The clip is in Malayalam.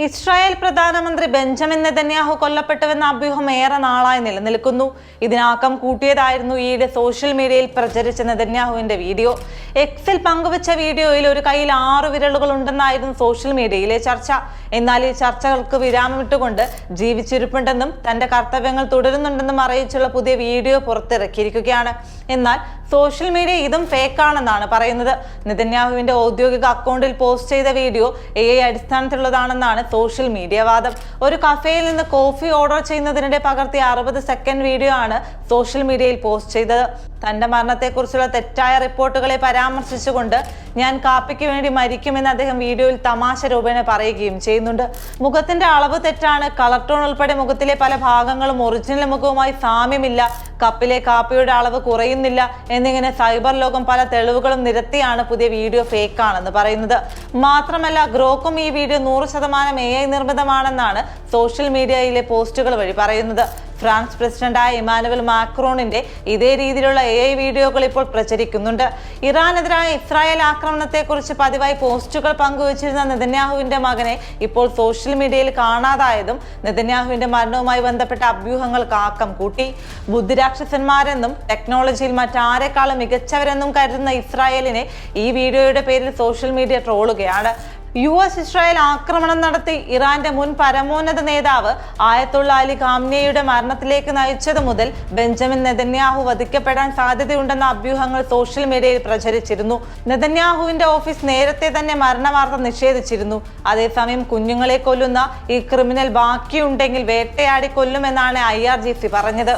ഇസ്രായേൽ പ്രധാനമന്ത്രി ബെഞ്ചമിൻ നെതന്യാഹു കൊല്ലപ്പെട്ടുവെന്ന അഭ്യൂഹം ഏറെ നാളായി നിലനിൽക്കുന്നു. ഇതിനാക്കം കൂട്ടിയതായിരുന്നു ഈയിടെ സോഷ്യൽ മീഡിയയിൽ പ്രചരിച്ച നെതന്യാഹുവിന്റെ വീഡിയോ. എക്സിൽ പങ്കുവച്ച വീഡിയോയിൽ ഒരു കയ്യിൽ 6 വിരലുകൾ ഉണ്ടെന്നായിരുന്നു സോഷ്യൽ മീഡിയയിലെ ചർച്ച. എന്നാൽ ഈ ചർച്ചകൾക്ക് വിരാമമിട്ടുകൊണ്ട് ജീവിച്ചിരിപ്പുണ്ടെന്നും തന്റെ കർത്തവ്യങ്ങൾ തുടരുന്നുണ്ടെന്നും അറിയിച്ചുള്ള പുതിയ വീഡിയോ പുറത്തിറക്കിയിരിക്കുകയാണ്. എന്നാൽ സോഷ്യൽ മീഡിയ ഇതും ഫേക്കാണെന്നാണ് പറയുന്നത്. നെതന്യാഹുവിന്റെ ഔദ്യോഗിക അക്കൗണ്ടിൽ പോസ്റ്റ് ചെയ്ത വീഡിയോ AI അടിസ്ഥാനത്തിലുള്ളതാണെന്നാണ് സോഷ്യൽ മീഡിയ വാദം. ഒരു കഫേയിൽ നിന്ന് കോഫി ഓർഡർ ചെയ്യുന്നതിനിടെ പകർത്തിയ 60 സെക്കൻഡ് വീഡിയോ ആണ് സോഷ്യൽ മീഡിയയിൽ പോസ്റ്റ് ചെയ്തത്. തന്റെ മരണത്തെക്കുറിച്ചുള്ള തെറ്റായ റിപ്പോർട്ടുകളെ പരാമർശിച്ചുകൊണ്ട് ഞാൻ കാപ്പിക്ക് വേണ്ടി മരിക്കുമെന്ന് അദ്ദേഹം വീഡിയോയിൽ തമാശ രൂപേണ പറയുകയും ചെയ്യുന്നുണ്ട്. മുഖത്തിന്റെ അളവ് തെറ്റാണ്, കളർ ടോൺ ഉൾപ്പെടെ മുഖത്തിലെ പല ഭാഗങ്ങളും ഒറിജിനൽ മുഖവുമായി സാമ്യമില്ല, കപ്പിലെ കാപ്പിയുടെ അളവ് കുറയുന്നില്ല എന്നിങ്ങനെ സൈബർ ലോകം പല തെളിവുകളും നിരത്തിയാണ് പുതിയ വീഡിയോ ഫേക്കാണെന്ന് പറയുന്നത്. മാത്രമല്ല ഗ്രോക്കും ഈ വീഡിയോ 100% AI നിർമ്മിതമാണെന്നാണ് സോഷ്യൽ മീഡിയയിലെ പോസ്റ്റുകൾ വഴി പറയുന്നത്. ഫ്രാൻസ് പ്രസിഡന്റായ ഇമാനുവൽ മാക്രോണിന്റെ ഇതേ രീതിയിലുള്ള AI വീഡിയോകൾ ഇപ്പോൾ പ്രചരിക്കുന്നുണ്ട്. ഇറാനെതിരായ ഇസ്രായേൽ ആക്രമണത്തെക്കുറിച്ച് പതിവായി പോസ്റ്റുകൾ പങ്കുവച്ചിരുന്ന നെതന്യാഹുവിന്റെ മകനെ ഇപ്പോൾ സോഷ്യൽ മീഡിയയിൽ കാണാതായതും നെതന്യാഹുവിന്റെ മരണവുമായി ബന്ധപ്പെട്ട അഭ്യൂഹങ്ങൾക്ക് ആക്കം കൂട്ടി. ബുദ്ധിരാക്ഷസന്മാരെന്നും ടെക്നോളജിയിൽ മറ്റാരെക്കാളും മികച്ചവരെന്നും കരുതുന്ന ഇസ്രായേലിനെ ഈ വീഡിയോയുടെ പേരിൽ സോഷ്യൽ മീഡിയ ട്രോളുകയാണ്. US ഇസ്രായേൽ ആക്രമണം നടത്തി ഇറാന്റെ മുൻ പരമോന്നത നേതാവ് ആയത്തുള്ള അലി ഖാംനെയുടെ മരണത്തിലേക്ക് നയിച്ചത് മുതൽ ബെഞ്ചമിൻ നെതന്യാഹു വധിക്കപ്പെടാൻ സാധ്യതയുണ്ടെന്ന അഭ്യൂഹങ്ങൾ സോഷ്യൽ മീഡിയയിൽ പ്രചരിച്ചിരുന്നു. നെതന്യാഹുവിന്റെ ഓഫീസ് നേരത്തെ തന്നെ മരണവാർത്ത നിഷേധിച്ചിരുന്നു. അതേസമയം കുഞ്ഞുങ്ങളെ കൊല്ലുന്ന ഈ ക്രിമിനൽ ബാക്കിയുണ്ടെങ്കിൽ വേട്ടയാടി കൊല്ലുമെന്നാണ് IRGC പറഞ്ഞത്.